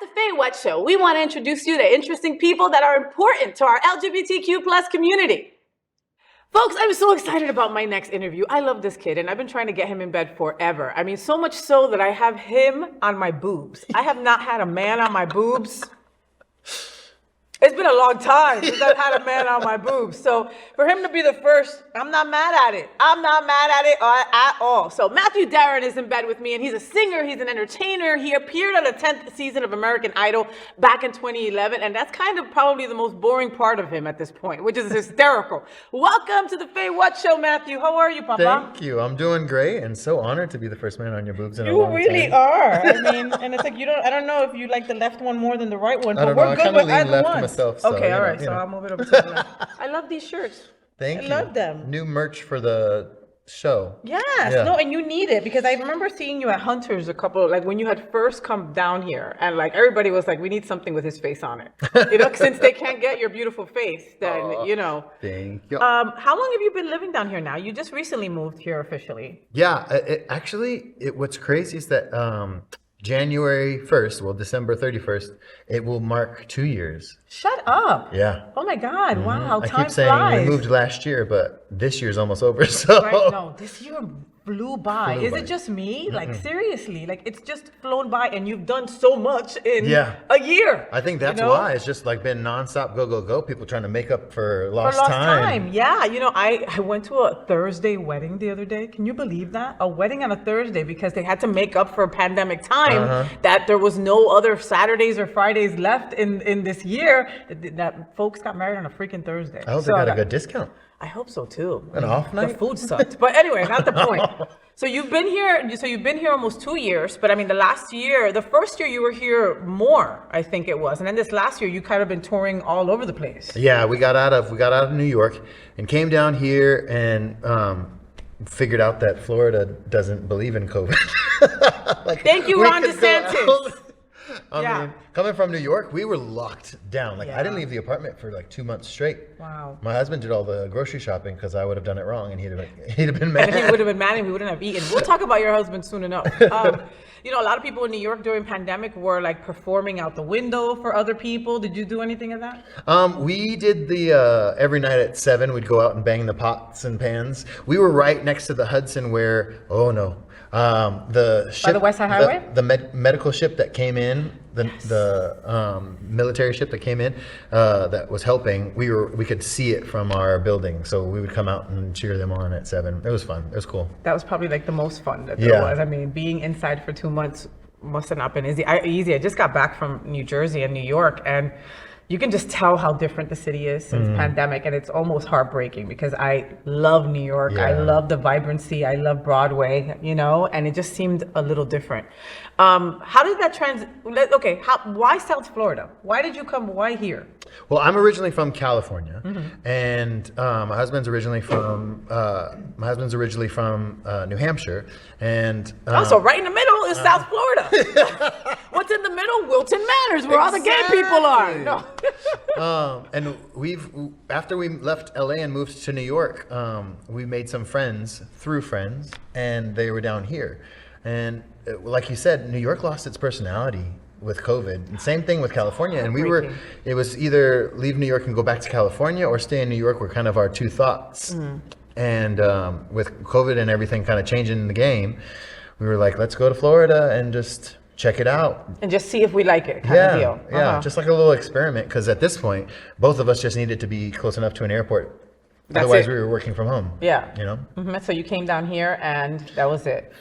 At the FayWhat Show, we want to introduce you to interesting people that are important to our LGBTQ plus community. Folks, I'm so excited about my next interview. I love this kid, and I've been trying to get him in bed forever. I mean, so much so that I have him on my boobs. I have not had a man on my boobs. It's been a long time since I've had a man on my boobs. So for him to be the first, I'm not mad at it. I'm not mad at it at all. So Matthew Darren is in bed with me, and he's a singer. He's an entertainer. He appeared on the 10th season of American Idol back in 2011, and that's kind of probably the most boring part of him at this point, which is hysterical. Welcome to the FayWhat Show, Matthew. How are you, Papa? Thank you. I'm doing great, and so honored to be the first man on your boobs in a You long really time. are. I mean, and it's like I don't know if you like the left one more than the right one, but we're good with either one. Myself, okay, all right. So I'll move it over to the left. I love these shirts. Thank you. I love them. New merch for the show. Yes. Yeah. No, and you need it because I remember seeing you at Hunter's like when you had first come down here, and like everybody was like, we need something with his face on it. You know, since they can't get your beautiful face, then you know. Thank you. How long have you been living down here now? You just recently moved here officially. Yeah. What's crazy is that January 1st, well, December 31st, it will mark 2 years. Shut up. Yeah. Oh my God. Wow. I Time keep saying flies. we moved last year, but this year's almost over. So Right, no, this year flew by. Is by. it just me? Like seriously, like it's just flown by, and you've done so much in Yeah. a year. I think that's you know? why it's just like been nonstop go, go, go. People trying to make up for lost time. Yeah, you know, I went to a Thursday wedding the other day. Can you believe that? A wedding on a Thursday because they had to make up for pandemic time that there was no other Saturdays or Fridays left in this year. That folks got married on a freaking Thursday. I hope they got a good discount. I hope so too. An off night? The food sucked. But anyway, not the point. So you've been here almost 2 years, but I mean the first year you were here more, I think it was. And then this last year you kind of been touring all over the place. Yeah, we got out of New York and came down here and figured out that Florida doesn't believe in COVID. Thank you, Ron DeSantis. I mean, coming from New York, we were locked down. I didn't leave the apartment for like 2 months straight. Wow. My husband did all the grocery shopping because I would have done it wrong, and he'd have been mad. And he would have been mad and we wouldn't have eaten. We'll talk about your husband soon enough. You know, a lot of people in New York during pandemic were like performing out the window for other people. Did you do anything of that? We did the every night at 7, we'd go out and bang the pots and pans. We were right next to the Hudson where, the ship, by the West Side Highway? the medical ship that came in, the military ship that came in that was helping. We could see it from our building, so we would come out and cheer them on at 7. It was fun. It was cool. That was probably like the most fun that there was. I mean, being inside for 2 months must have not been easy. I just got back from New Jersey and New York, and you can just tell how different the city is since pandemic, and it's almost heartbreaking because I love New York. Yeah. I love the vibrancy. I love Broadway, you know, and it just seemed a little different. How did that why South Florida? Why did you come? Why here? Well, I'm originally from California, and my husband's originally from New Hampshire, and So right in the middle is South Florida. What's in the middle? Wilton Manors, where all the gay people are. No. And after we left LA and moved to New York, we made some friends through friends, and they were down here. And like you said, New York lost its personality with COVID. And same thing with California. And it was either leave New York and go back to California or stay in New York were kind of our two thoughts. And with COVID and everything kind of changing the game, we were like, let's go to Florida and just check it out. And just see if we like it kind of deal. Yeah, just like a little experiment. Because at this point, both of us just needed to be close enough to an airport. Otherwise, we were working from home. Yeah. You know? So you came down here and that was it.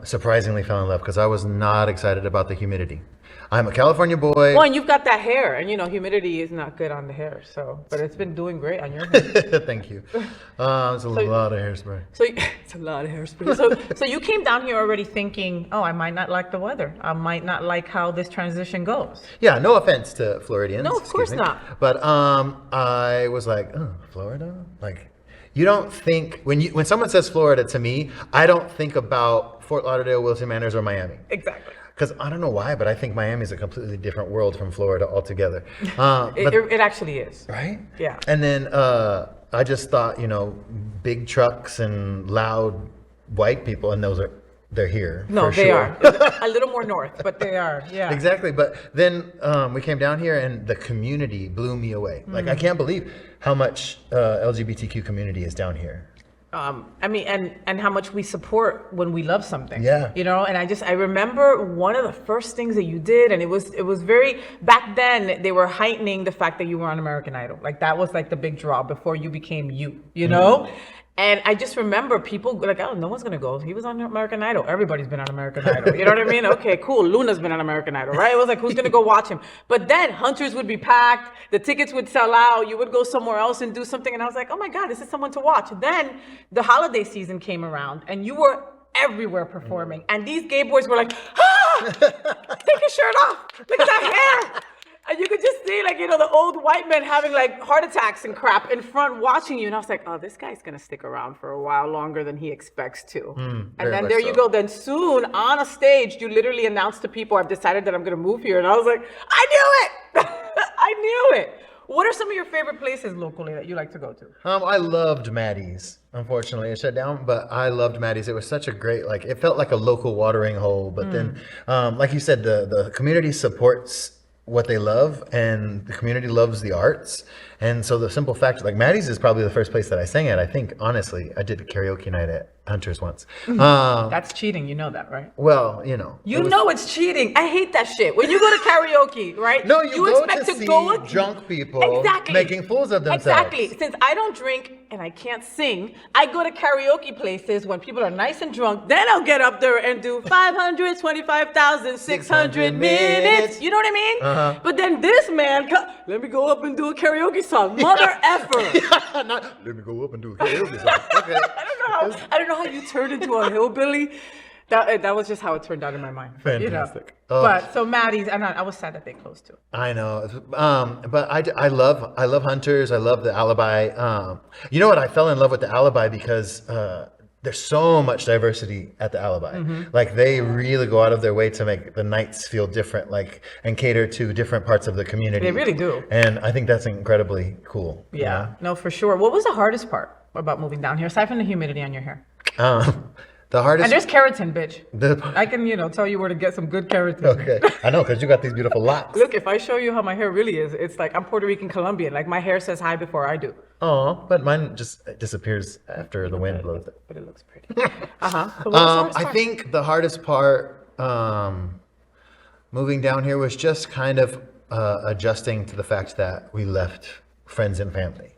Surprisingly fell in love because I was not excited about the humidity. I'm a California boy. Well, and you've got that hair, and you know humidity is not good on the hair. So, but it's been doing great on your hair. Thank you. It's a lot of hairspray. So it's a lot of hairspray. So you came down here already thinking, oh, I might not like the weather. I might not like how this transition goes. Yeah, no offense to Floridians. No, of course not. But I was like, oh, Florida? Like, you don't think when someone says Florida to me, I don't think about Fort Lauderdale, Wilton Manors, or Miami. Exactly. Because I don't know why, but I think Miami is a completely different world from Florida altogether. It actually is. Right? Yeah. And then I just thought, big trucks and loud white people, and those are they're here. No, for they sure. are. A little more north, but they are. Yeah. Exactly. But then we came down here and the community blew me away. Like, I can't believe how much LGBTQ community is down here. I mean, and how much we support when we love something. Yeah. You know, and I remember one of the first things that you did, and it was very, back then they were heightening the fact that you were on American Idol. Like, that was like the big draw before you became you know? And I just remember people like, oh, no one's gonna go. He was on American Idol. Everybody's been on American Idol. You know what I mean? Okay, cool. Luna's been on American Idol, right? It was like, who's gonna go watch him? But then Hunters would be packed. The tickets would sell out. You would go somewhere else and do something. And I was like, oh my God, this is someone to watch. Then the holiday season came around and you were everywhere performing. And these gay boys were like, ah, take your shirt off. Look at that hair. And you could just see, like, you know, the old white men having like heart attacks and crap in front watching you. And I was like, oh, this guy's going to stick around for a while longer than he expects to. And then there you go. Then soon on a stage, you literally announced to people, I've decided that I'm going to move here. And I was like, I knew it. I knew it. What are some of your favorite places locally that you like to go to? I loved Maddie's. Unfortunately, it shut down, but I loved Maddie's. It was such a great, like, it felt like a local watering hole. But then, like you said, the community supports what they love, and the community loves the arts. And so the simple fact, like, Maddie's is probably the first place that I sang at. I think, honestly, I did a karaoke night at Hunters once. That's cheating. You know that, right? Well, you know. You know it's cheating. I hate that shit. When you go to karaoke, right? No, you go expect to see drunk people making fools of themselves. Exactly. Since I don't drink and I can't sing, I go to karaoke places when people are nice and drunk. Then I'll get up there and do 525,600 minutes. You know what I mean? But then this man, let me go up and do a karaoke song. Mother effer. Let me go up and do a karaoke song. Okay. I don't know how you turned into a hillbilly. That was just how it turned out in my mind. Fantastic. You know? But so Maddie's, I was sad that they closed too. I know, but I love Hunters. I love the Alibi. You know what? I fell in love with the Alibi because there's so much diversity at the Alibi. Like, they really go out of their way to make the nights feel different, like, and cater to different parts of the community. They really do. And I think that's incredibly cool. Yeah, no, for sure. What was the hardest part about moving down here, aside from the humidity on your hair? The hardest. And there's keratin, bitch. I can, tell you where to get some good keratin. Okay, I know, because you got these beautiful locks. Look, if I show you how my hair really is, it's like I'm Puerto Rican Colombian. Like, my hair says hi before I do. Oh, but mine just disappears after the wind blows it. But it looks pretty. So I think the hardest part moving down here was just kind of adjusting to the fact that we left friends and family.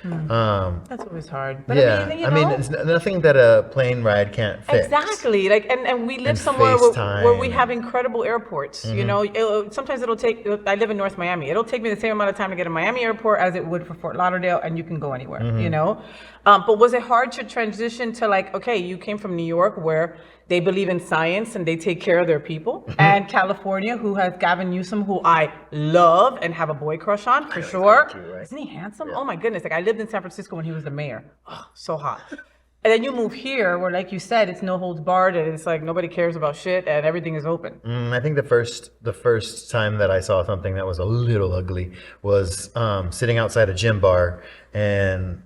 That's always hard. But yeah, I mean, it's nothing that a plane ride can't fix. Exactly. Like, and we live And somewhere where we FaceTime. have incredible airports. You know, sometimes it'll take. I live in North Miami. It'll take me the same amount of time to get to Miami Airport as it would for Fort Lauderdale, and you can go anywhere. You know, but was it hard to transition to, like, okay, you came from New York where they believe in science and they take care of their people, and California, who has Gavin Newsom, who I love and have a boy crush on for sure. Too, right? Isn't he handsome? Oh my goodness! Like, I lived in San Francisco when he was the mayor. Oh, so hot. And then you move here where, like you said, it's no holds barred and it's like nobody cares about shit and everything is open. I think the first time that I saw something that was a little ugly was sitting outside a gym bar and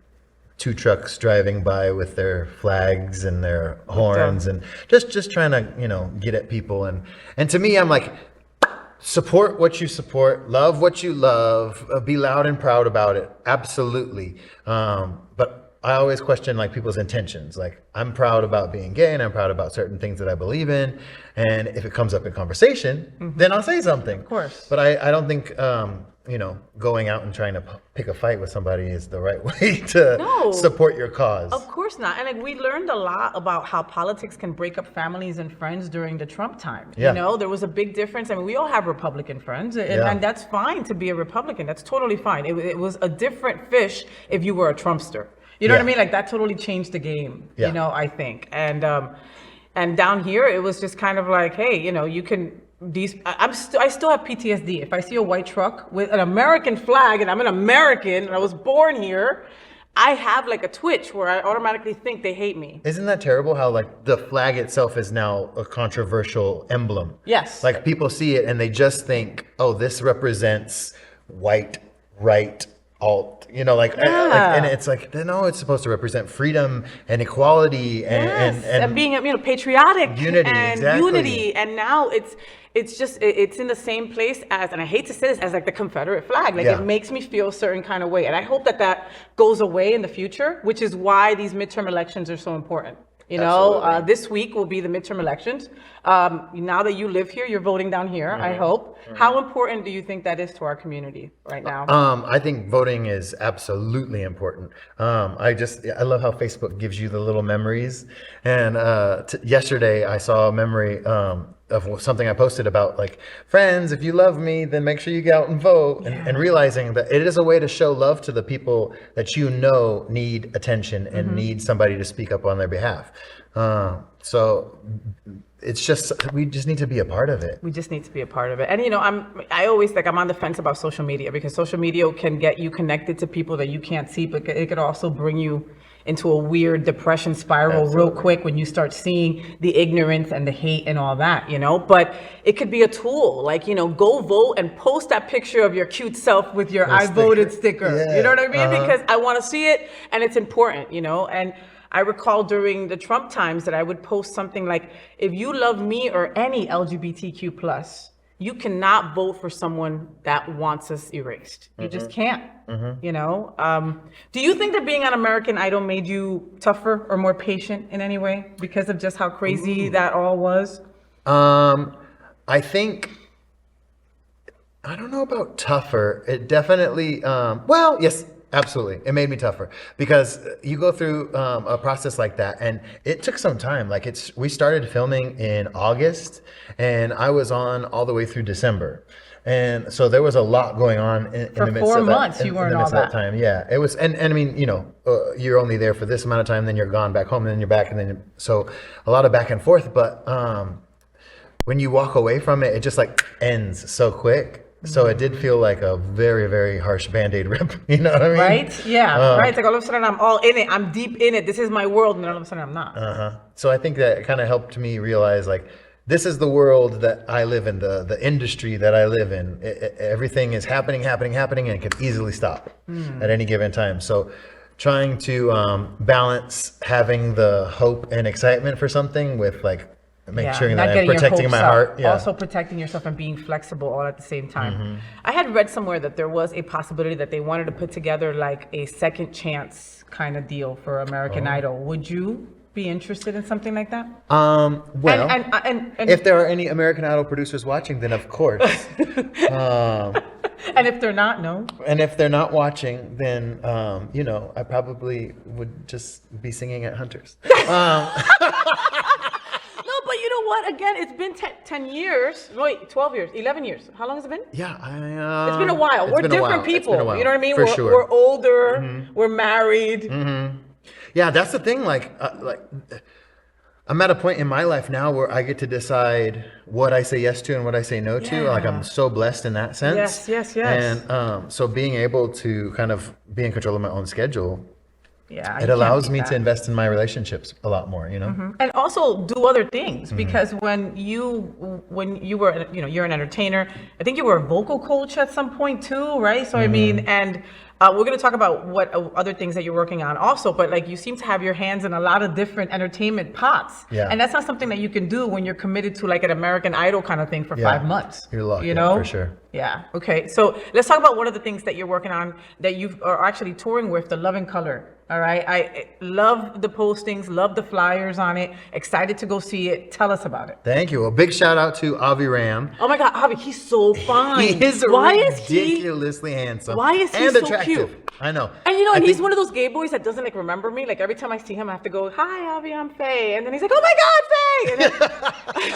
2 trucks driving by with their flags and their horns and just trying to, get at people. And to me, I'm like, support what you support, love what you love, be loud and proud about it. Absolutely. But I always question, like, people's intentions. Like, I'm proud about being gay and I'm proud about certain things that I believe in. And if it comes up in conversation, then I'll say something. Of course. But I don't think, going out and trying to pick a fight with somebody is the right way to support your cause. Of course not. And, like, we learned a lot about how politics can break up families and friends during the Trump time. Yeah. You know, there was a big difference. I mean, we all have Republican friends, and that's fine to be a Republican. That's totally fine. It was a different fish if you were a Trumpster. You know what I mean? Like, that totally changed the game, I think. And down here, it was just kind of like, hey, you can... I still have PTSD. If I see a white truck with an American flag and I'm an American and I was born here, I have, like, a twitch where I automatically think they hate me. Isn't that terrible how, like, the flag itself is now a controversial emblem? Yes. Like, people see it and they just think, oh, this represents white, right, alt, and it's like, no, it's supposed to represent freedom and equality and being, patriotic unity, and exactly. unity. And now it's in the same place as, and I hate to say this, as like the Confederate flag. Like, it makes me feel a certain kind of way. And I hope that goes away in the future, which is why these midterm elections are so important. This week will be the midterm elections. Now that you live here, you're voting down here, I hope. How important do you think that is to our community right now? I think voting is absolutely important. I love how Facebook gives you the little memories. And yesterday I saw a memory of something I posted about, like, friends, if you love me, then make sure you get out and vote. And realizing that it is a way to show love to the people that need attention and need somebody to speak up on their behalf. So it's just, we just need to be a part of it. We just need to be a part of it. And I always I'm on the fence about social media, because social media can get you connected to people that you can't see, but it could also bring you into a weird depression spiral real quick when you start seeing the ignorance and the hate and all that, but it could be a tool, like, go vote and post that picture of your cute self with your I voted sticker. Yeah. You know what I mean? Because I want to see it, and it's important, and I recall during the Trump times that I would post something like, if you love me or any LGBTQ plus, you cannot vote for someone that wants us erased. You just can't, Do you think that being on American Idol made you tougher or more patient in any way because of just how crazy that all was? I think, I don't know about tougher. It definitely, yes, absolutely. It made me tougher, because you go through a process like that, and it took some time. Like, we started filming in August, and I was on all the way through December. And so there was a lot going on in the midst of that. For 4 months, you weren't all that time. Yeah, it was, and I mean, you're only there for this amount of time, then you're gone back home, and then you're back, and then so a lot of back and forth. But when you walk away from it, it just like ends so quick. So it did feel like a very, very harsh Band-Aid rip. You know what I mean? Right? Yeah. Right. It's like all of a sudden I'm all in it. I'm deep in it. This is my world. And then all of a sudden I'm not. So I think that kind of helped me realize, like, this is the world that I live in, the industry that I live in. Everything is happening, and it could easily stop at any given time. So trying to balance having the hope and excitement for something with, like, make sure that I'm protecting my heart. Yeah. Also protecting yourself and being flexible all at the same time. I had read somewhere that there was a possibility that they wanted to put together like a second chance kind of deal for American Idol. Would you be interested in something like that? Well, and if there are any American Idol producers watching, then of course. And if they're not, no. And if they're not watching, then I probably would just be singing at Hunter's. No, but you know what? Again, it's been 10 years. Wait, 12 years, 11 years. How long has it been? Yeah, it's been a while. We're different people. You know what I mean? For sure. We're older. We're married. Yeah, that's the thing. Like I'm at a point in my life now where I get to decide what I say yes to and what I say no to. Like, I'm so blessed in that sense. Yes. And so being able to kind of be in control of my own schedule, it allows me to invest in my relationships a lot more, and also do other things, because when you were, you're an entertainer. I think you were a vocal coach at some point too, right? So I mean, and we're going to talk about what other things that you're working on also, but like, you seem to have your hands in a lot of different entertainment pots. And that's not something that you can do when you're committed to like an American Idol kind of thing for 5 months. You're locked, for sure. Yeah. Okay. So let's talk about one of the things that you're working on that you are actually touring with, the Love in Color. All right. I love the postings, love the flyers on it. Excited to go see it. Tell us about it. Thank you. A big shout out to Avi Ram. Oh my God, Avi, he's so fine. He is ridiculously handsome. Why is he and so attractive. Cute? I know. And he's one of those gay boys that doesn't like remember me. Like, every time I see him, I have to go, "Hi, Avi, I'm Faye," and then he's like, "Oh my God, Faye!" And then,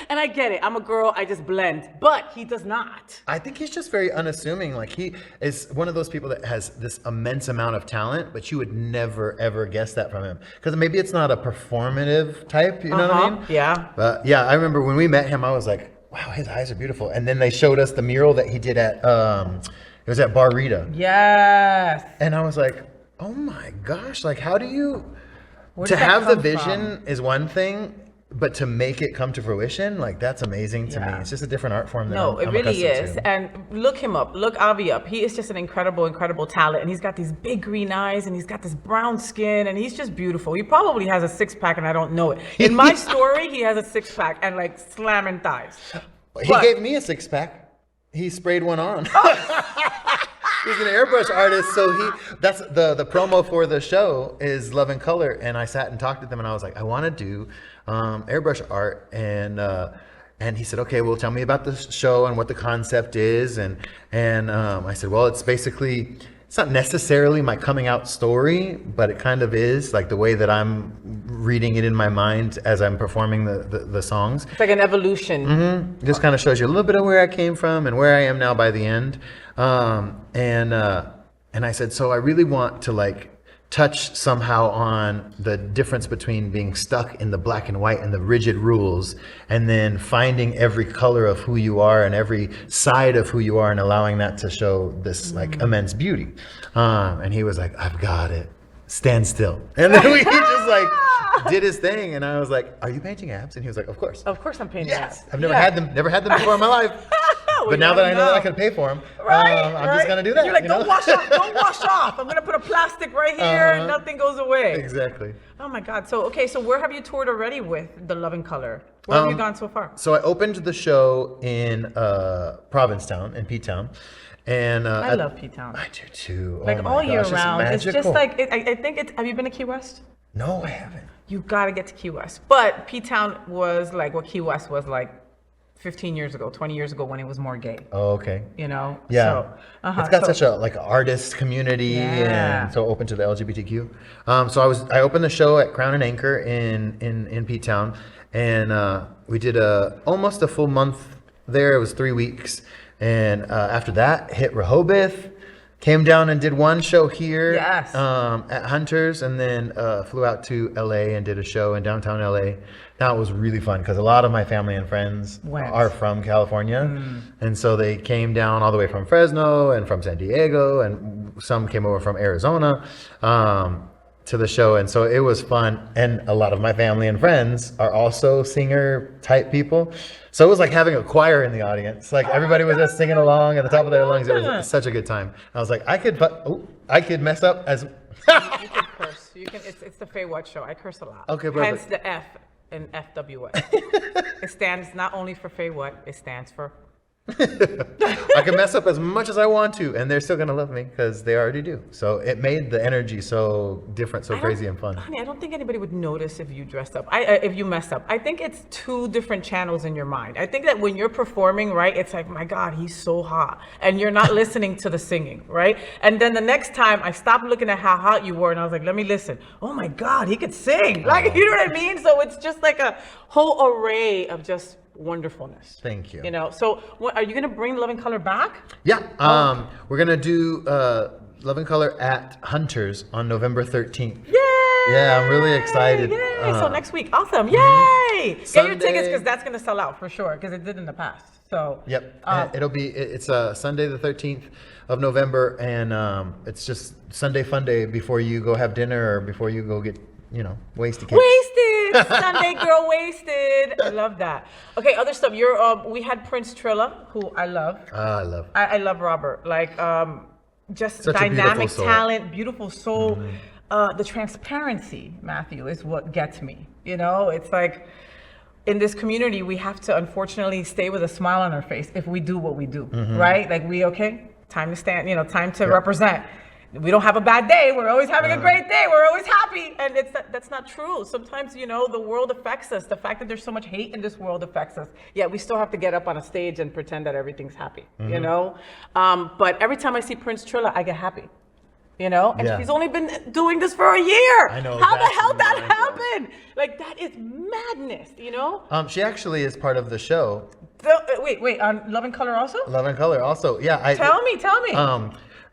and I get it. I'm a girl. I just blend. But he does not. I think he's just very unassuming. Like, he is one of those people that has this immense amount of talent, but you would never, ever guess that from him. Because maybe it's not a performative type, you know what I mean? Yeah. But yeah, I remember when we met him, I was like, wow, his eyes are beautiful. And then they showed us the mural that he did at, it was at Bar Rita. Yes. And I was like, oh my gosh, like, how do you, to have the vision is one thing, but to make it come to fruition, like that's amazing to me. It's just a different art form than I'm really is. to. And look him up. Look Avi up. He is just an incredible talent. And he's got these big green eyes and he's got this brown skin and he's just beautiful. He probably has a six-pack and I don't know it. In my story, he has a six-pack and like slamming thighs. He gave me a six-pack. He sprayed one on. He's an airbrush artist, so that's the promo for the show is Love and Color, and I sat and talked to them, and I was like, I want to do airbrush art, and he said, okay, well, tell me about the show and what the concept is, and I said, well, it's not necessarily my coming out story, but it kind of is, like the way that I'm reading it in my mind as I'm performing the songs. It's like an evolution. Mm-hmm. It just kind of shows you a little bit of where I came from and where I am now by the end. And I said, so I really want to like touch somehow on the difference between being stuck in the black and white and the rigid rules, and then finding every color of who you are and every side of who you are and allowing that to show this like immense beauty. And he was like, I've got it. Stand still. And then he just like did his thing, and I was like, are you painting abs? And he was like, of course. Of course I'm painting abs. I've never had them before in my life. But now that I know that I can pay for them, I'm just gonna do that. You're like, don't wash off. I'm gonna put a plastic right here. Nothing goes away. Exactly. Oh my God. So where have you toured already with the Love and Color? Where have you gone so far? So I opened the show in Provincetown, in P-Town. And I love P-Town. I do too. Like all year round. It's just like, I think have you been to Key West? No, I haven't. You gotta get to Key West. But P-Town was like what Key West was like 15 years ago, 20 years ago when it was more gay. Oh, okay. You know? Yeah. So, it's got such a like artist community and so open to the LGBTQ. So I opened the show at Crown and Anchor in P-Town, and we did almost a full month there. It was 3 weeks. And after that, hit Rehoboth, came down and did one show here at Hunter's, and then flew out to LA and did a show in downtown LA. That was really fun because a lot of my family and friends are from California. And so they came down all the way from Fresno and from San Diego, and some came over from Arizona to the show. And so it was fun. And a lot of my family and friends are also singer type people. So it was like having a choir in the audience. Like everybody was just singing along at the top of their lungs. It was such a good time. I was like, I could mess up as. You can curse. It's the FayWhat show. I curse a lot. Okay, perfect. Hence the F in FWS. It stands not only for FayWhat, it stands for. I can mess up as much as I want to, and they're still gonna love me because they already do. So it made the energy so different, so crazy and fun. Honey, I don't think anybody would notice if you dressed up. If you messed up. I think it's two different channels in your mind. I think that when you're performing, right, it's like, my God, he's so hot, and you're not listening to the singing, right? And then the next time, I stopped looking at how hot you were, and I was like, let me listen. Oh my God, he could sing. Like, you know what I mean? So it's just like a whole array of just wonderfulness. Thank you. You know, so are you gonna bring Love and Color back? Yeah. We're gonna do Love and Color at Hunter's on November 13th. Yay! Yeah, I'm really excited. Yay! So next week, awesome! Yay! Get your tickets because that's gonna sell out for sure because it did in the past. So yep, it's Sunday the 13th of November, and it's just Sunday fun day before you go have dinner or before you go get wasted. Sunday girl wasted. I love that. Okay, other stuff. We had Prince Trilla, who I love. I love Robert. Like just such dynamic talent, beautiful soul. The transparency, Matthew, is what gets me. You know, it's like in this community we have to unfortunately stay with a smile on our face if we do what we do, right? Like time to stand, time to represent. We don't have a bad day. We're always having a great day. We're always happy. And that's not true. Sometimes, the world affects us. The fact that there's so much hate in this world affects us. Yet we still have to get up on a stage and pretend that everything's happy, But every time I see Prince Trilla, I get happy, And he's only been doing this for a year. I know. How the hell that happened? Like, that is madness, She actually is part of the show. Wait, on Love and Color also? Love and Color also, yeah. Tell me.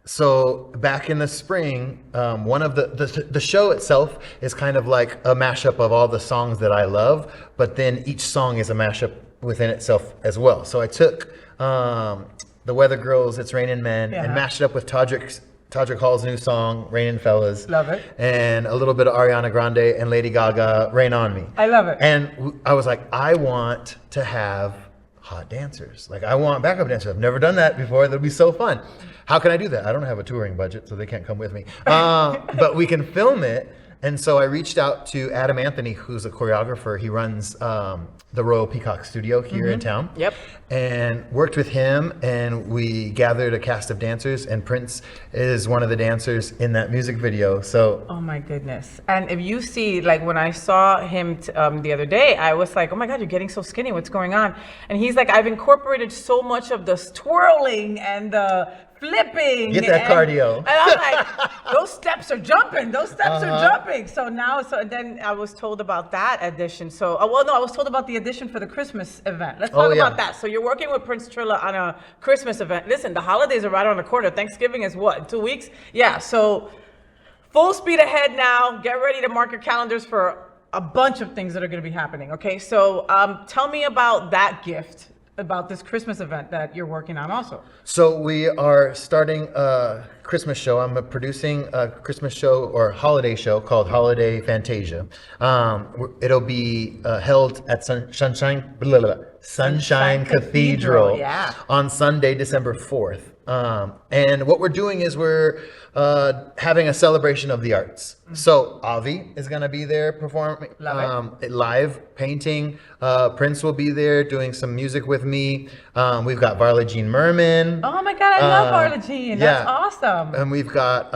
So back in the spring, one of the show itself is kind of like a mashup of all the songs that I love, but then each song is a mashup within itself as well. So I took the Weather Girls' "It's Raining Men" and mashed it up with Todrick's Todrick Hall's new song, Rainin' Fellas. Love it. And a little bit of Ariana Grande and Lady Gaga, Rain On Me. I love it. And I was like, I want to have hot dancers. Like, I want backup dancers. I've never done that before. That'll be so fun. How can I do that? I don't have a touring budget, so they can't come with me. But we can film it. And so I reached out to Adam Anthony, who's a choreographer. He runs the Royal Peacock Studio here in town. Yep. And worked with him, and we gathered a cast of dancers, and Prince is one of the dancers in that music video. So, oh my goodness. And if you see, like when I saw him the other day, I was like, oh my God, you're getting so skinny. What's going on? And he's like, I've incorporated so much of the twirling and the flipping. Get that cardio. And I'm like, those steps are jumping. Those steps are jumping. So then I was told about that addition. So, I was told about the addition for the Christmas event. Let's talk about that. So you're working with Prince Trilla on a Christmas event. Listen, the holidays are right around the corner. Thanksgiving is what, 2 weeks? Yeah, so full speed ahead now. Get ready to mark your calendars for a bunch of things that are going to be happening. Okay, so tell me about that gift, about this Christmas event that you're working on also. So we are starting a Christmas show. I'm producing a Christmas show or holiday show called Holiday Fantasia. It'll be held at Sunshine Cathedral on Sunday, December 4th. And what we're doing is we're having a celebration of the arts. So Avi is going to be there performing live painting. Prince will be there doing some music with me. We've got Varla Jean Merman. Oh my God, I love Varla Jean. That's awesome. And we've got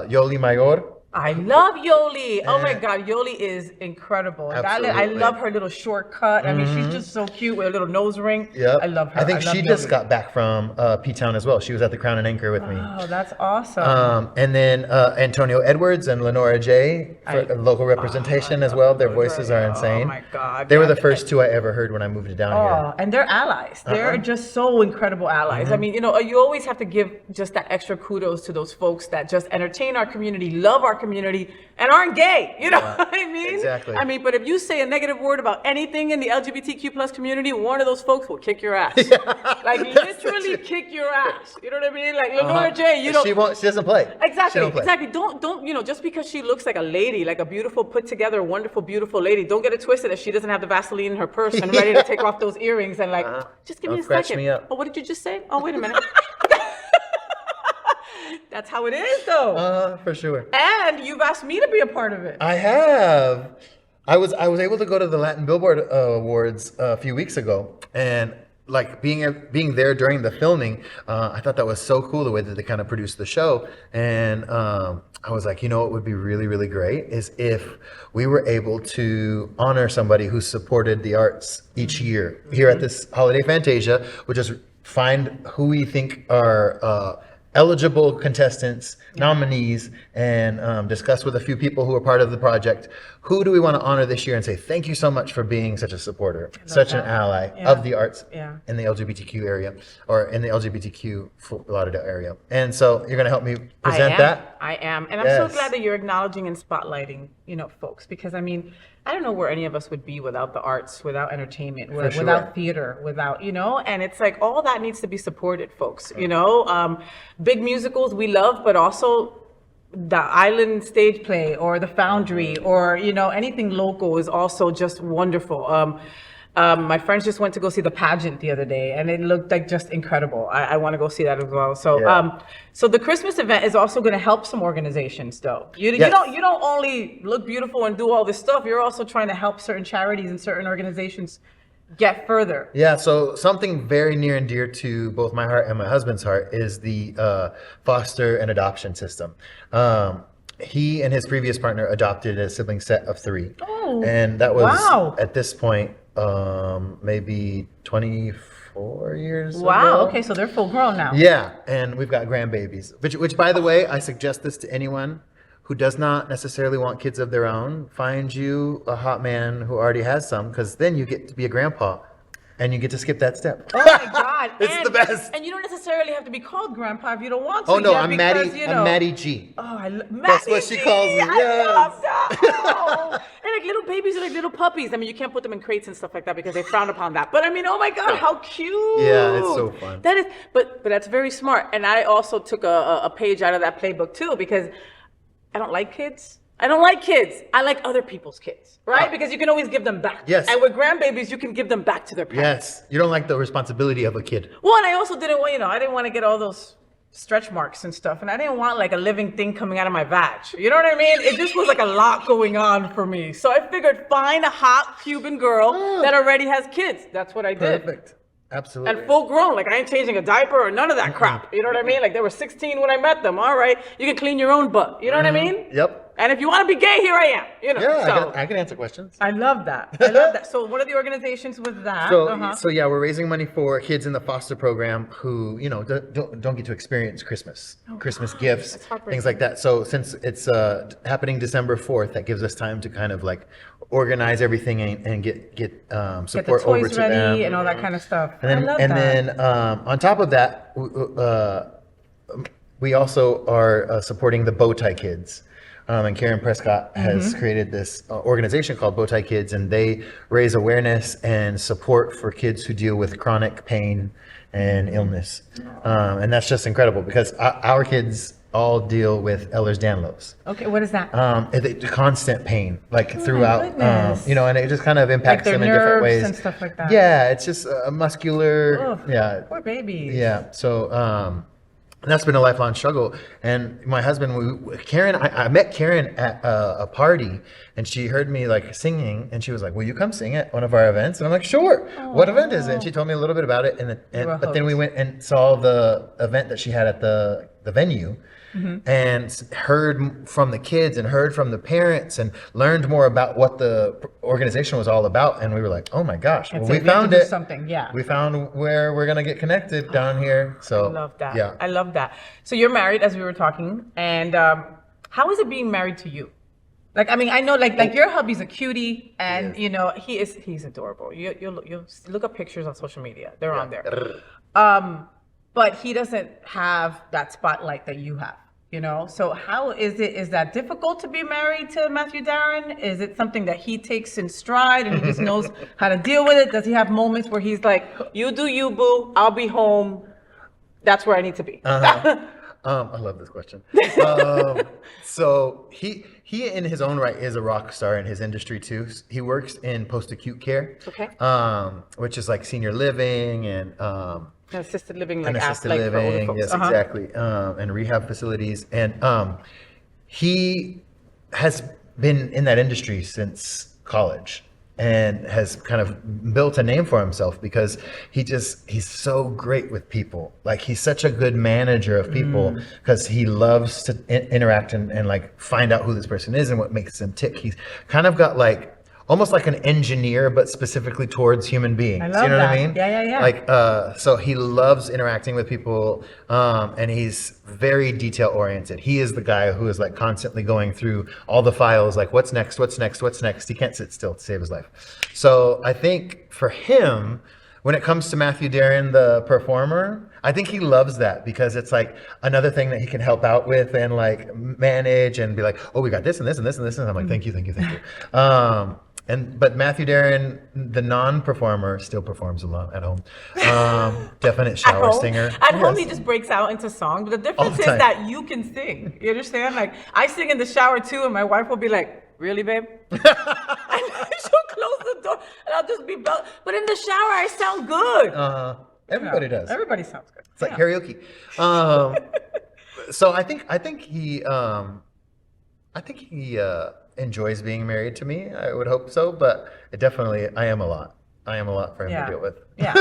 Yoli Mayor. I love Yoli. Oh my God, Yoli is incredible. I love her little shortcut. I mean, she's just so cute with a little nose ring. Yep. I love her. I think she just got back from P-Town as well. She was at the Crown and Anchor with me. Oh, that's awesome. And then Antonio Edwards and Lenora J for local representation as well. Their voices are insane. Oh my God. They were the first two I ever heard when I moved down here. And they're allies. They're just so incredible allies. I mean, you always have to give just that extra kudos to those folks that just entertain our community, love our community, and aren't gay. You know what I mean? Exactly. I mean, but if you say a negative word about anything in the LGBTQ plus community, one of those folks will kick your ass. Like literally kick your ass. You know what I mean? Like Lenora J, you know. She doesn't play. Exactly. Don't play. Exactly. Don't, just because she looks like a lady, like a beautiful, put together, wonderful, beautiful lady, don't get it twisted that she doesn't have the Vaseline in her purse and ready to take off those earrings and just give me a second. Me up. Oh, what did you just say? Oh, wait a minute. That's how it is, though. For sure. And you've asked me to be a part of it. I have. I was able to go to the Latin Billboard Awards a few weeks ago, and like being there during the filming, I thought that was so cool the way that they kind of produced the show. And I was like, what would be really, really great is if we were able to honor somebody who supported the arts each year here at this Holiday Fantasia, which is find who we think are eligible contestants, nominees, and discuss with a few people who are part of the project, who do we want to honor this year and say, thank you so much for being such a supporter, such an ally of the arts in the LGBTQ area, or in the LGBTQ Fort Lauderdale area. And so you're going to help me present that? I am. And I'm so glad that you're acknowledging and spotlighting, folks, because I mean, I don't know where any of us would be without the arts, without entertainment, without theater, without, and it's like all that needs to be supported, folks, big musicals we love, but also the Island Stage Play or the Foundry or, anything local is also just wonderful. My friends just went to go see the pageant the other day, and it looked like just incredible. I want to go see that as well. So, so the Christmas event is also going to help some organizations, though. You don't only look beautiful and do all this stuff. You're also trying to help certain charities and certain organizations get further. Yeah. So something very near and dear to both my heart and my husband's heart is the foster and adoption system. He and his previous partner adopted a sibling set of 3. Oh, and that was at this point maybe 24 years ago. Okay, so they're full grown now. Yeah, and we've got grandbabies, which by the way, I suggest this to anyone who does not necessarily want kids of their own. Find you a hot man who already has some, because then you get to be a grandpa and you get to skip that step. Oh my God. It's the best. And you don't necessarily have to be called grandpa if you don't want to. Oh no, I'm Maddie G. Oh, I love Maddie. That's what she calls me. I love that. Oh. And like little babies are like little puppies. I mean, you can't put them in crates and stuff like that because they frown upon that. But I mean, oh my God, how cute. Yeah, it's so fun. That is, but that's very smart. And I also took a page out of that playbook too, because I don't like kids. I don't like kids. I like other people's kids, right? Because you can always give them back. Yes. And with grandbabies, you can give them back to their parents. Yes. You don't like the responsibility of a kid. Well, and I also didn't want, I didn't want to get all those stretch marks and stuff. And I didn't want like a living thing coming out of my vag. You know what I mean? It just was like a lot going on for me. So I figured find a hot Cuban girl that already has kids. That's what I did. Perfect. Absolutely. And full grown. Like I ain't changing a diaper or none of that crap. You know what I mean? Like they were 16 when I met them. All right. You can clean your own butt. You know what I mean? Yep. And if you want to be gay, here I am. Yeah, I can answer questions. I love that. I love that. So what are the organizations with that? So yeah, we're raising money for kids in the foster program who, don't get to experience Christmas, Christmas gifts, things like that. So since it's happening December 4th, that gives us time to kind of like organize everything and get support the toys over to ready them and all that kind of stuff. And then on top of that, we also are supporting the Bowtie Kids. And Karen Prescott has created this organization called Bowtie Kids, and they raise awareness and support for kids who deal with chronic pain and illness. And that's just incredible because our kids all deal with Ehlers-Danlos. Okay, what is that? The constant pain, like throughout, and it just kind of impacts like them in different ways. And stuff like that. Yeah, it's just muscular. Oh, poor babies. Yeah, so. And that's been a lifelong struggle. And my husband, I met Karen at a party, and she heard me like singing, and she was like, "Will you come sing at one of our events?" And I'm like, "Sure." Aww. What event is it? And she told me a little bit about it, but then we went and saw the event that she had at the venue. And heard from the kids and heard from the parents and learned more about what the organization was all about. And we were like, oh my gosh, we found it. Something, yeah. We found where we're going to get connected down here. So I love that. Yeah. I love that. So you're married, as we were talking. And how is it being married to you? Like, I mean, I know like your hubby's a cutie and, he's adorable. You'll look up pictures on social media. They're on there. But he doesn't have that spotlight that you have. So how is that difficult to be married to Matthew Darren? Is it something that he takes in stride and he just knows how to deal with it? Does he have moments where he's like, you do you, boo, I'll be home. That's where I need to be. I love this question. So he in his own right is a rock star in his industry too. He works in post-acute care, which is like senior living and assisted living, like assisted living, yes, exactly, and rehab facilities. And he has been in that industry since college and has kind of built a name for himself because he's so great with people. Like he's such a good manager of people because he loves to interact and like find out who this person is and what makes them tick. He's kind of got like almost like an engineer, but specifically towards human beings. I love you know that. what I mean? Yeah. Like, so he loves interacting with people, and he's very detail oriented. He is the guy who is like constantly going through all the files, like what's next? He can't sit still to save his life. So I think for him, when it comes to Matthew Darren, the performer, I think he loves that because it's like another thing that he can help out with and like manage and be like, oh, we got this and this and this and this. And I'm like, thank you. But Matthew Darren, the non-performer, still performs a lot at home. Definite shower singer. At home, he just breaks out into song. But the difference is that you can sing. You understand? Like I sing in the shower too, and my wife will be like, "Really, babe?" And she'll close the door, and I'll just be. But in the shower, I sound good. Everybody does. Everybody sounds good. It's like karaoke. So I think he enjoys being married to me. I would hope so, but I am a lot for him to deal with. Yeah.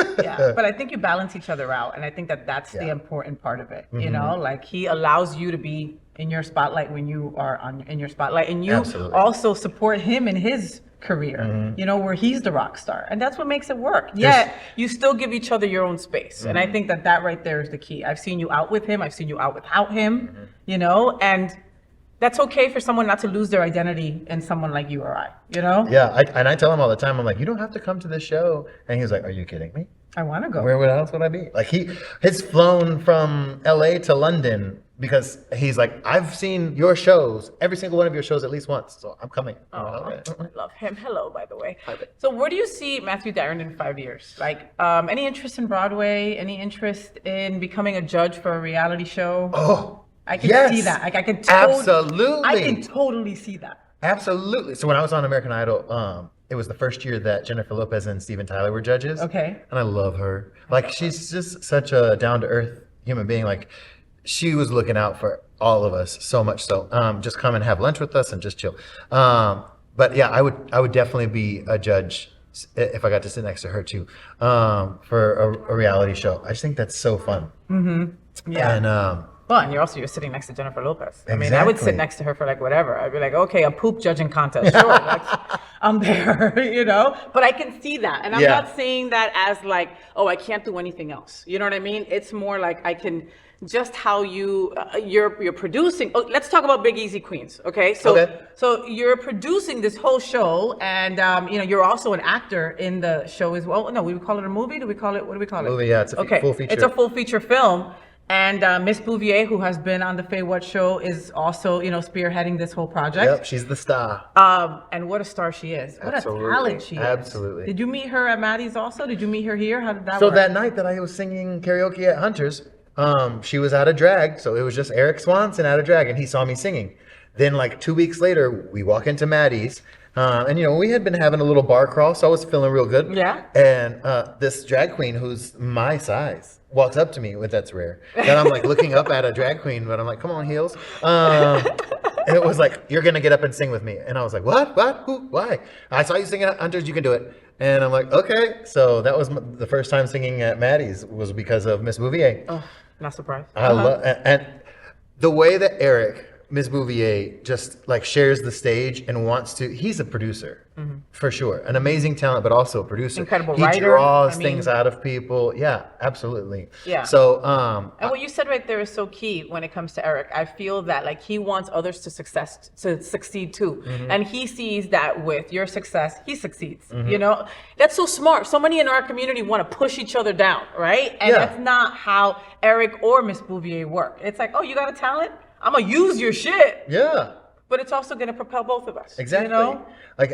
But I think you balance each other out, and I think that's the important part of it. Like he allows you to be in your spotlight when you are in your spotlight, and you also support him in his career. Where he's the rock star, and that's what makes it work. Yet you still give each other your own space, and I think that right there is the key. I've seen you out with him. I've seen you out without him. And that's okay for someone not to lose their identity in someone like you or I, Yeah, I tell him all the time, I'm like, you don't have to come to this show. And he's like, are you kidding me? I want to go. Where else would I be? Like he's flown from LA to London because he's like, I've seen your shows, every single one of your shows at least once, so I'm coming. Oh, I love him. Hello, by the way. Hi. So where do you see Matthew Darren in 5 years? Like, any interest in Broadway? Any interest in becoming a judge for a reality show? Oh, I can yes, see that. Like, absolutely. I can totally see that. Absolutely. So when I was on American Idol, it was the first year that Jennifer Lopez and Steven Tyler were judges. Okay. And I love her. Like, she's just such a down-to-earth human being. Like, she was looking out for all of us so much so. Just come and have lunch with us and just chill. But yeah, I would definitely be a judge if I got to sit next to her too, for a reality show. I just think that's so fun. Mm-hmm. Yeah. And well, and you're sitting next to Jennifer Lopez. I mean, I would sit Exactly. next to her for like whatever. I'd be like, okay, a poop judging contest. Sure, like, I'm there, you know? But I can see that. And I'm Yeah. not saying that as like, oh, I can't do anything else. You know what I mean? It's more like I can, just how you're producing. Oh, let's talk about Big Easy Queens, okay? So you're producing this whole show, and you know, you're also an actor in the show as well. No, we would call it a movie. What do we call it? Movie, yeah, it's a full feature. It's a full feature film. And Miss Bouvier, who has been on the FayWhat show, is also, you know, spearheading this whole project. Yep, she's the star. And what a star she is. What Absolutely. a talent she is. Absolutely. Did you meet her at Maddie's also? Did you meet her here? How did that So work? that night that I was singing karaoke at Hunter's, she was out of drag. So it was just Eric Swanson out of drag, and he saw me singing. Then like 2 weeks later, we walk into Maddie's. And, you know, we had been having a little bar crawl, so I was feeling real good. Yeah. And this drag queen who's my size walks up to me with that's rare. And I'm like looking up at a drag queen, but I'm like, come on, heels. And it was like, you're going to get up and sing with me. And I was like, what? Who? Why? I saw you sing at Hunter's, you can do it. And I'm like, okay. So that was the first time singing at Maddie's was because of Miss Bouvier. Oh, not surprised. I love, and the way that Eric, Miss Bouvier, just like shares the stage and wants to, he's a producer for sure. An amazing talent, but also a producer. Incredible he writer. draws I mean- things out of people. Yeah, absolutely. Yeah. So, And what you said right there is so key when it comes to Eric. I feel that like he wants others to succeed too. And he sees that with your success, he succeeds. You know, that's so smart. So many in our community want to push each other down, right? And Yeah. that's not how Eric or Miss Bouvier work. It's like, oh, you got a talent? I'm gonna use your shit. yeah. But it's also gonna propel both of us. Exactly. You know? Like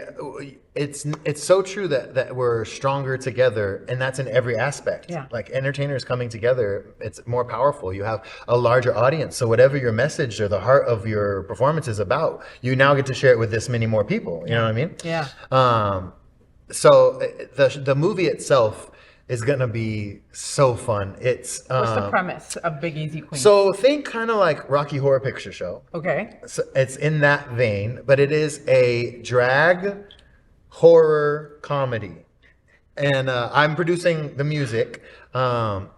it's so true that we're stronger together, and that's in every aspect. Yeah. Like entertainers coming together, it's more powerful. You have a larger audience, so whatever your message or the heart of your performance is about, you now get to share it with this many more people. You know what I mean? Yeah. So the movie itself is gonna be so fun. It's What's the premise of Big Easy Queen? so think kind of like Rocky Horror Picture Show. Okay. So it's in that vein, but it is a drag horror comedy. And I'm producing the music. And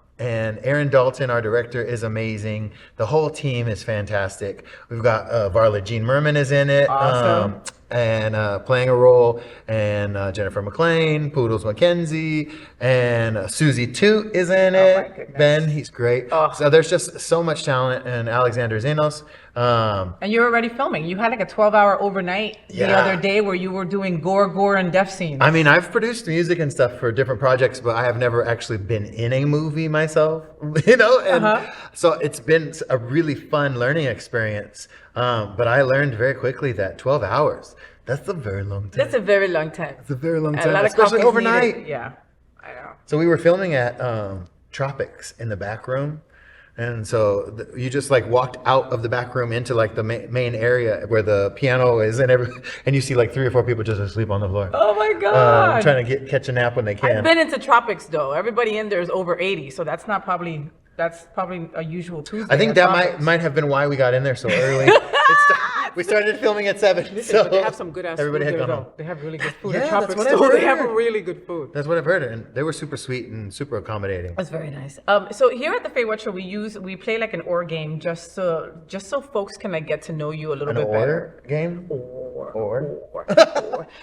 Aaron Dalton, our director, is amazing. The whole team is fantastic. We've got Varla Jean Merman is in it. Awesome. And playing a role, and Jennifer McLean, Poodles McKenzie, and Susie Toot is in my it. goodness. Ben, he's great. Oh. So there's just so much talent, and Alexander Zenos. And you're already filming. You had like a 12-hour overnight the Yeah. other day where you were doing gore, and death scenes. I mean, I've produced music and stuff for different projects, but I have never actually been in a movie myself, you know? And so it's been a really fun learning experience. But I learned very quickly that 12 hours, that's a very long time. That's a very long time. It's a very long A time, lot of especially coffee's overnight. needed. Yeah, I know. So we were filming at Tropics in the back room. And so you just like walked out of the back room into like the main area where the piano is, and and you see like 3 or 4 people just asleep on the floor. Oh my God. Trying to catch a nap when they can. I've been into tropics though. Everybody in there is over 80, so that's probably a usual Tuesday. I think at that Tropics. might have been why we got in there so early. We started filming at 7. So But they have some good ass everybody food had there gone home. though. They have really good food Yeah, at that's Tropics. what I've So they have heard. really good food. That's what I've heard, and they were super sweet and super accommodating. That's very nice. So here at the FayWhat Show, we play like an or game just so folks can like get to know you a little An bit better. order game? Or?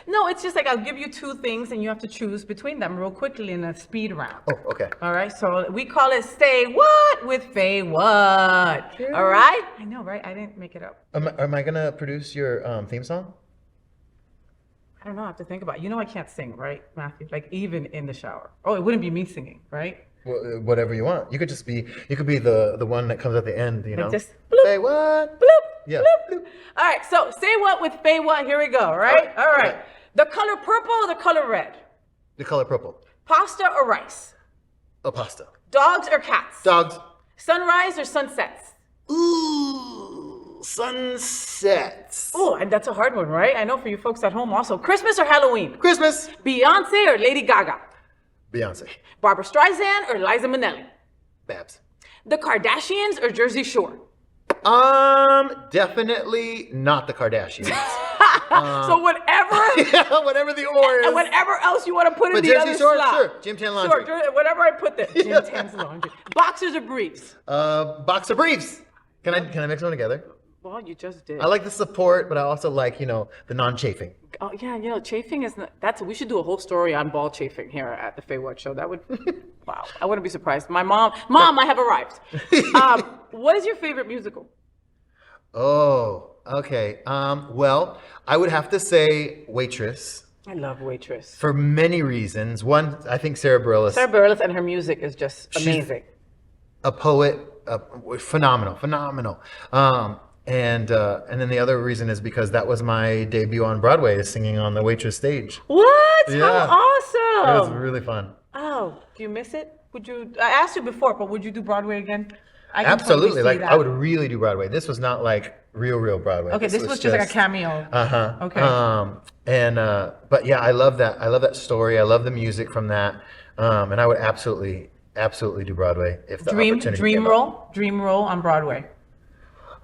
No, it's just like I'll give you 2 things and you have to choose between them real quickly in a speed round. Oh, okay. All right, so we call it Say What with FayWhat. All right? I know, right? I didn't make it up. Am I gonna produce your theme song? I don't know. I have to think about it. You know I can't sing, right, Matthew? Like even in the shower. Oh, it wouldn't be me singing, right? whatever you want. You could just be, you could be the one that comes at the end, you know? just bloop, Say what? bloop, Yeah. bloop. All right, so say what with FayWhat. Here we go, right? All right. The color purple or the color red? The color purple. Pasta or rice? A pasta. Dogs or cats? Dogs. Sunrise or sunsets? Ooh, sunsets. Oh, and that's a hard one, right? I know for you folks at home also. Christmas or Halloween? Christmas. Beyonce or Lady Gaga? Beyonce. Barbara Streisand or Liza Minnelli? Babs. The Kardashians or Jersey Shore? Definitely not the Kardashians. So whatever, Yeah, whatever the or is. and whatever else you want to put in But the Jersey other Shore, slot. sure. Gym Tan Laundry. Sure, whatever I put there. Gym Tan's laundry. Boxers or briefs? Box of briefs. Can I mix them together? Well, you just did. I like the support, but I also like, the non-chafing. Oh yeah, chafing is we should do a whole story on ball chafing here at the FayWhat show. That would, wow, I wouldn't be surprised. My mom, I have arrived. What is your favorite musical? Oh, okay. Well, I would have to say Waitress I love Waitress. for many reasons. One, I think Sarah Bareilles, Sarah Bareilles and her music is just amazing. a poet, phenomenal. And then the other reason is because that was my debut on Broadway, is singing on the Waitress stage. What? Yeah. How awesome! It was really fun. Oh, do you miss it? Would you? I asked you before, but would you do Broadway again? I can totally Absolutely. see Like, that. I would really do Broadway. This was not like real Broadway. Okay, this was just like a cameo. Okay. But yeah, I love that. I love that story. I love the music from that. And I would absolutely do Broadway if the opportunity came up. Dream role on Broadway.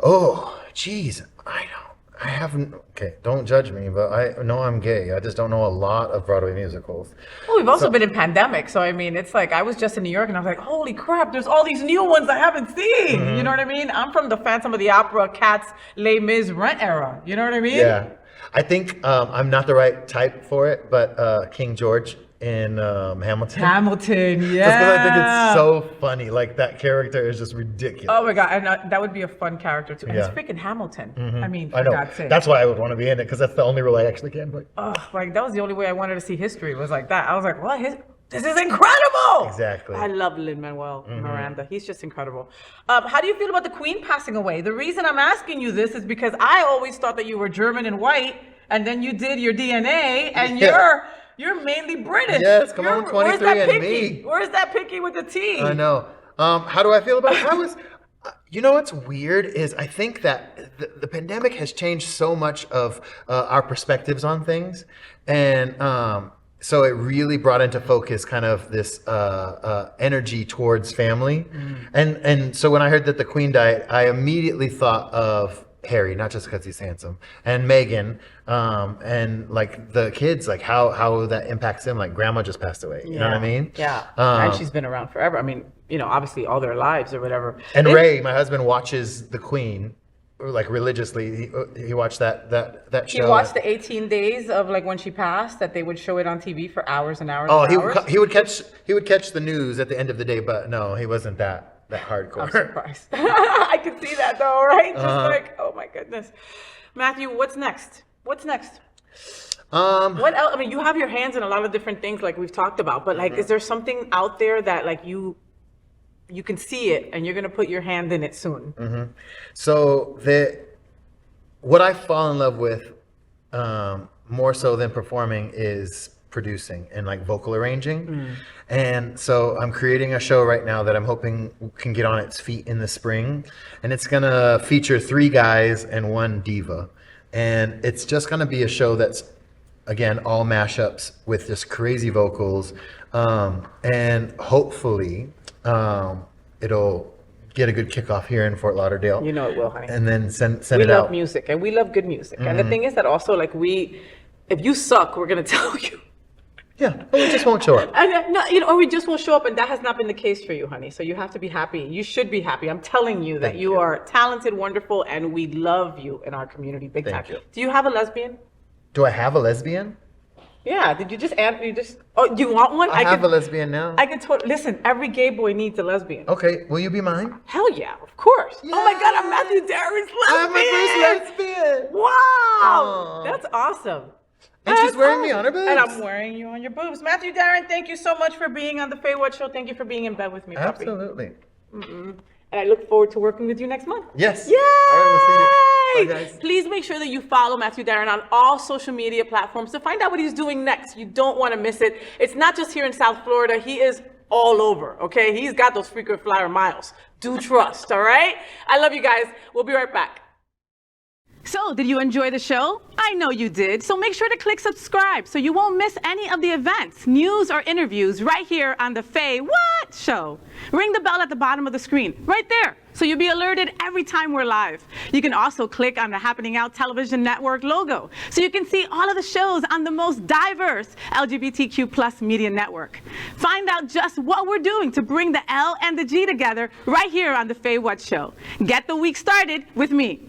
Oh, geez. I haven't. Okay, don't judge me, but I know I'm gay. I just don't know a lot of Broadway musicals. Well, we've also been in pandemic, so I mean, it's like I was just in New York, and I was like, "Holy crap! There's all these new ones I haven't seen." Mm-hmm. You know what I mean? I'm from the Phantom of the Opera, Cats, Les Mis, Rent era. You know what I mean? Yeah, I think I'm not the right type for it, but King George in Hamilton. Hamilton, yeah. Just because I think it's so funny. Like, that character is just ridiculous. Oh my god, and that would be a fun character too. And Yeah. it's freaking Hamilton. I mean, I for know. God's sake. That's why I would want to be in it, because that's the only role I actually can play. Oh, like that was the only way I wanted to see history, was like that. I was like, what? This is incredible. Exactly. I love Lin-Manuel Miranda. He's just incredible. How do you feel about the Queen passing away? The reason I'm asking you this is because I always thought that you were German and white, and then you did your DNA, and you're mainly British. Yes, come on, 23andMe. Where's that picky with the T? I know. How do I feel about it? What's weird is I think that the pandemic has changed so much of our perspectives on things. And so it really brought into focus kind of this energy towards family. And so when I heard that the Queen died, I immediately thought of Harry, not just because he's handsome, and Meghan, and like the kids, like how that impacts them. Like, grandma just passed away. You know what I mean? Yeah. And she's been around forever. I mean, obviously all their lives or whatever. And Ray, my husband, watches the Queen like religiously. He watched that show. He watched the 18 days of like when she passed, that they would show it on TV for hours and hours. Oh, and hours. he would catch the news at the end of the day, but no, he wasn't that hardcore. I'm surprised. I could see that though, right? Just like, oh my goodness. Matthew, what's next? What else? I mean, you have your hands in a lot of different things like we've talked about, but like, is there something out there that like you can see it and you're going to put your hand in it soon? So what I fall in love with more so than performing is producing and like vocal arranging. And so I'm creating a show right now that I'm hoping can get on its feet in the spring, and it's gonna feature 3 guys and 1 diva, and it's just gonna be a show that's, again, all mashups with just crazy vocals, and hopefully it'll get a good kickoff here in Fort Lauderdale. You know it will, honey. And then send We it out. love music, and we love good music. And the thing is that also, like, if you suck, we're gonna tell you. Yeah, but we just won't show up. And or we just won't show up, and that has not been the case for you, honey. So you have to be happy. You should be happy. I'm telling you that you are talented, wonderful, and we love you in our community big time. you. Do you have a lesbian? Do I have a lesbian? Yeah. Did you just answer? Oh, do you want one? I have a lesbian now. I can totally listen. Every gay boy needs a lesbian. Okay, will you be mine? Hell yeah, of course. Oh my God, I'm Matthew Darren's lesbian. I'm my first lesbian. Wow, Aw. that's awesome. And she's wearing me on her boobs. And I'm wearing you on your boobs. Matthew Darren, thank you so much for being on the FayWhat show. Thank you for being in bed with me, puppy. Absolutely. And I look forward to working with you next month. Yes. Yay! All right, we'll see you. Bye, guys. Please make sure that you follow Matthew Darren on all social media platforms to find out what he's doing next. You don't want to miss it. It's not just here in South Florida. He is all over, okay? He's got those frequent flyer miles. Do trust, all right? I love you guys. We'll be right back. So, did you enjoy the show? I know you did. So make sure to click subscribe so you won't miss any of the events, news, or interviews right here on the FayWhat show. Ring the bell at the bottom of the screen, right there, so you'll be alerted every time we're live. You can also click on the Happening Out Television Network logo so you can see all of the shows on the most diverse LGBTQ plus media network. Find out just what we're doing to bring the L and the G together right here on the FayWhat show. Get the week started with me.